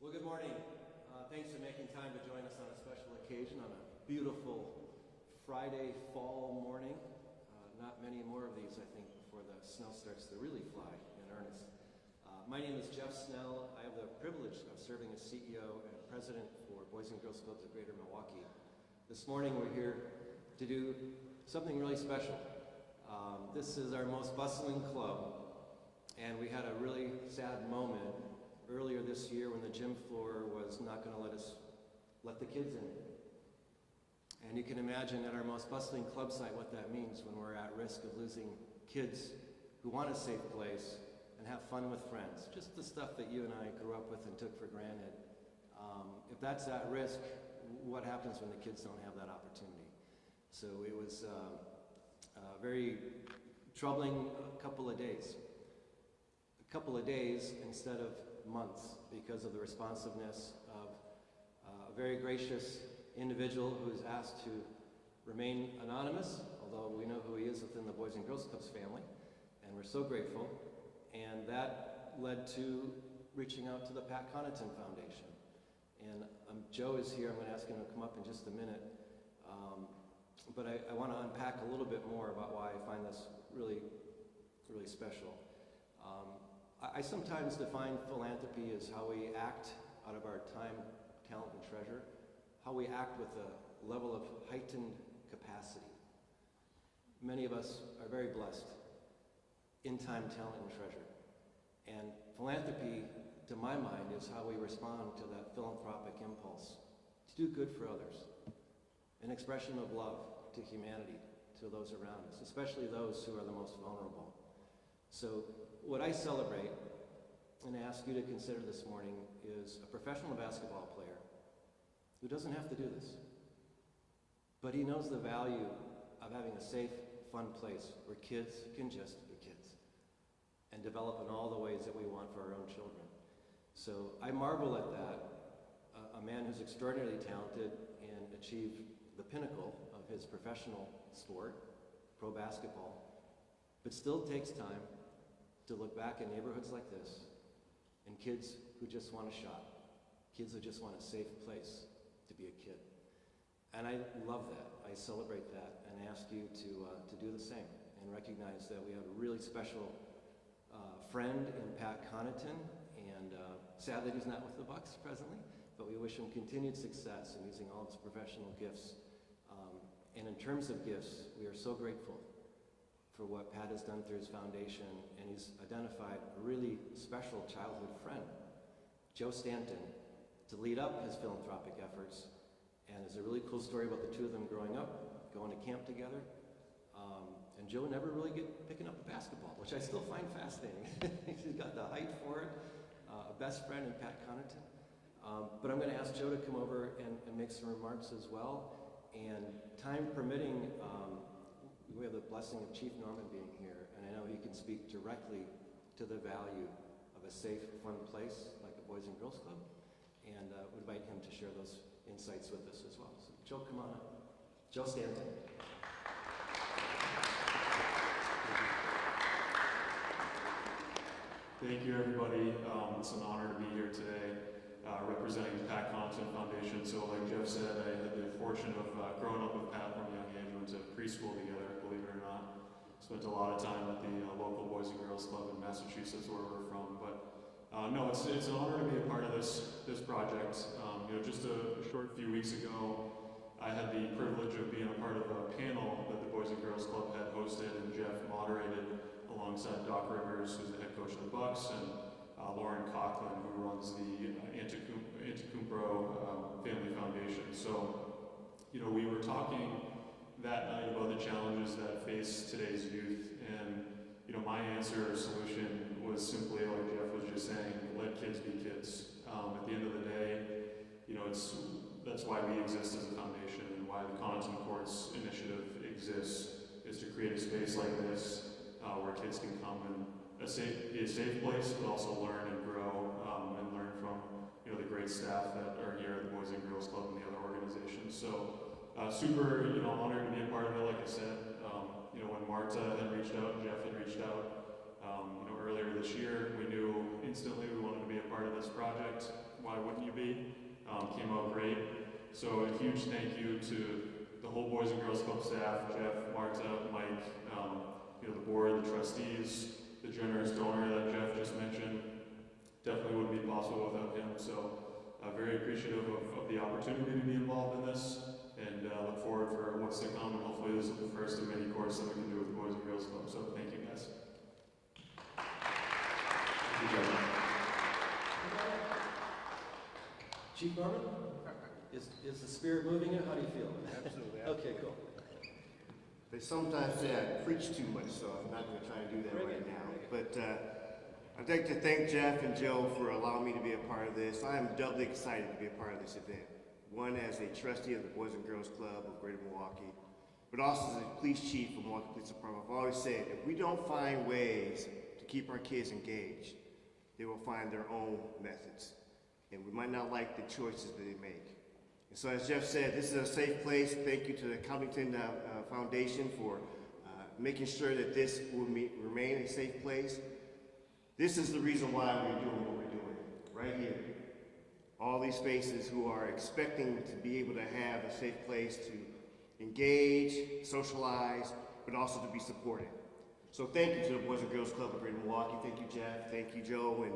Well, good morning. Thanks for making time to join us on a special occasion on a beautiful Friday fall morning. Not many more of these, I think, before the snow starts to really fly in earnest. My name is Jeff Snell. I have the privilege of serving as CEO and President for Boys and Girls Clubs of Greater Milwaukee. This morning we're here to do something really special. This is our most bustling club, and we had a really sad moment earlier this year when the gym floor was not going to let the kids in. And you can imagine at our most bustling club site what that means when we're at risk of losing kids who want a safe place and have fun with friends. Just the stuff that you and I grew up with and took for granted. If that's at risk, what happens when the kids don't have that opportunity? So it was a very troubling couple of days. A couple of days instead of months, because of the responsiveness of a very gracious individual who is asked to remain anonymous, although we know who he is within the Boys and Girls Clubs family, and we're so grateful. And that led to reaching out to the Pat Connaughton Foundation. And Joe is here. I'm going to ask him to come up in just a minute. But I want to unpack a little bit more about why I find this really, really special. I sometimes define philanthropy as how we act out of our time, talent, and treasure, how we act with a level of heightened capacity. Many of us are very blessed in time, talent, and treasure. And philanthropy, to my mind, is how we respond to that philanthropic impulse to do good for others, an expression of love to humanity, to those around us, especially those who are the most vulnerable. So what I celebrate and ask you to consider this morning is a professional basketball player who doesn't have to do this, but he knows the value of having a safe, fun place where kids can just be kids and develop in all the ways that we want for our own children. So I marvel at that, a man who's extraordinarily talented and achieved the pinnacle of his professional sport, pro basketball, but still takes time to look back in neighborhoods like this and kids who just want a shot, kids who just want a safe place to be a kid. And I love that. I celebrate that and ask you to do the same and recognize that we have a really special friend in Pat Connaughton, and sad that he's not with the Bucks presently, but we wish him continued success in using all of his professional gifts. And in terms of gifts, we are so grateful for what Pat has done through his foundation, and he's identified a really special childhood friend, Joe Stanton, to lead up his philanthropic efforts. And there's a really cool story about the two of them growing up, going to camp together. And Joe never really picking up a basketball, which I still find fascinating. He's got the height for it, a best friend in Pat Connaughton. But I'm going to ask Joe to come over and make some remarks as well. And time permitting, we have the blessing of Chief Norman being here, and I know he can speak directly to the value of a safe, fun place like the Boys and Girls Club, and would invite him to share those insights with us as well. So Joe, come on up. Joe Stanton. Thank you, everybody. It's an honor to be here today representing the Pat Connaughton Foundation. So like Jeff said, I had the fortune of growing up with Pat from a young age. We went to preschool together, believe it or not. Spent a lot of time at the local Boys and Girls Club in Massachusetts, where we're from. But no, it's an honor to be a part of this project. Just a short few weeks ago, I had the privilege of being a part of a panel that the Boys and Girls Club had hosted, and Jeff moderated alongside Doc Rivers, who's the head coach of the Bucks, and Lauren Coughlin, who runs the Anticumbro Family Foundation. So, we were talking that night about the challenges that face today's youth, and my answer or solution was simply, like Jeff was just saying, let kids be kids. At the end of the day, that's why we exist as a foundation, and why the Connaughton Courts initiative exists, is to create a space like this where kids can come and be a safe place, but also learn and grow and learn from the great staff that are here at the Boys and Girls Club and the other organizations. So super honored to be a part of it. Like I said, when Marta had reached out and Jeff had reached out earlier this year, we knew instantly we wanted to be a part of this project. Why wouldn't to be. Came out great. So a huge thank you to the whole Boys and Girls Club staff, Jeff, Marta, Mike, the board, the trustees, the generous donor that Jeff just mentioned. Definitely wouldn't be possible without him. So very appreciative of the opportunity to be involved in this, and look forward for what's to come, and hopefully this is the first of many courses that we can do with the Boys and Girls Club. So thank you guys. Thank you, Jeff. Chief Norman, is the spirit moving you? How do you feel? Absolutely. Okay, cool. They sometimes say I preach too much, so I'm not going to try and do that right now. But I'd like to thank Jeff and Joe for allowing me to be a part of this. I am doubly excited to be a part of this event. One, as a trustee of the Boys and Girls Club of Greater Milwaukee, but also as a police chief of Milwaukee Police Department. I've always said, if we don't find ways to keep our kids engaged, they will find their own methods. And we might not like the choices that they make. And so as Jeff said, this is a safe place. Thank you to the Covington Foundation for making sure that this will remain a safe place. This is the reason why we're doing what we're doing, right here. All these faces who are expecting to be able to have a safe place to engage, socialize, but also to be supported. So thank you to the Boys and Girls Club of Greater Milwaukee. Thank you, Jeff. Thank you, Joe. And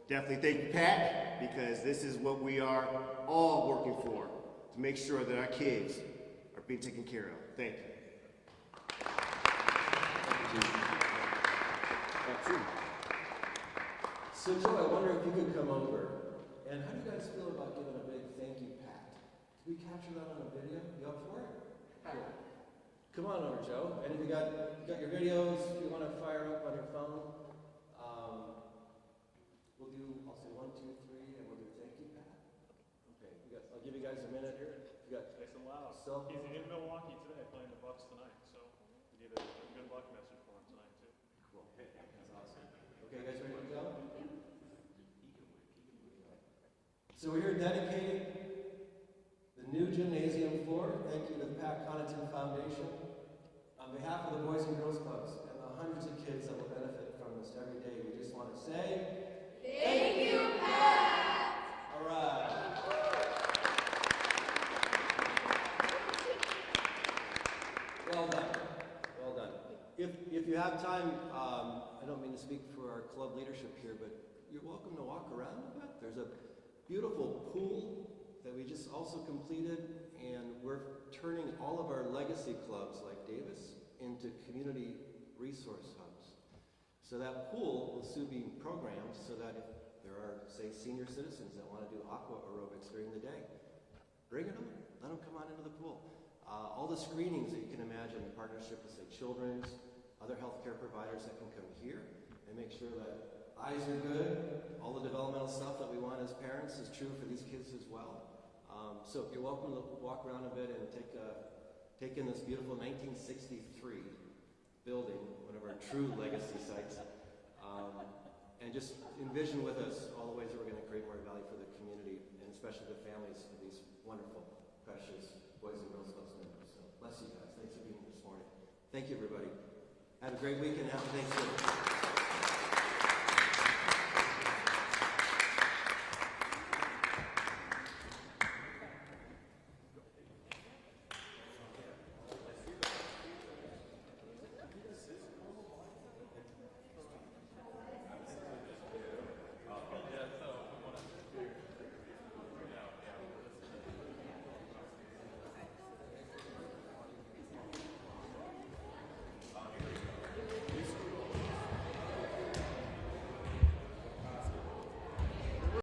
definitely thank you, Pat, because this is what we are all working for, to make sure that our kids are being taken care of. Thank you. So Joe, I wonder if you could come over, and how do you guys feel about giving a big thank you pat? Can we capture that on a video? You up for it? Cool. Come on over, Joe. And if you got your videos, you want to fire up on your phone, we'll do, I'll say 1, 2, 3, and we'll do thank you pat. Okay, I'll give you guys a minute here. You got Nice and loud. cell He's phone? in Milwaukee today playing the Bucks tonight, so we need a good luck message for him tonight too. Cool. That's awesome. Okay, you guys ready to go? So we're here dedicating the new gymnasium floor. Thank you to the Pat Connaughton Foundation. On behalf of the Boys and Girls Clubs and the hundreds of kids that will benefit from this every day, we just want to say, thank you, Pat! All right. Well done. Well done. If you have time, I don't mean to speak for our club leadership here, but you're welcome to walk around a bit. There's a beautiful pool that we just also completed, and we're turning all of our legacy clubs like Davis into community resource hubs. So that pool will soon be programmed so that if there are, say, senior citizens that want to do aqua aerobics during the day, bring it on. Let them come on into the pool. All the screenings that you can imagine in partnership with, say, Children's, other healthcare providers that can come here and make sure that eyes are good. All the developmental stuff that we want as parents is true for these kids as well. So you're welcome to walk around a bit and take in this beautiful 1963 building, one of our true legacy sites, and just envision with us all the ways that we're going to create more value for the community, and especially the families of these wonderful, precious Boys and Girls Clubs members. So bless you guys. Thanks for being here this morning. Thank you, everybody. Have a great weekend. Happy Thanksgiving.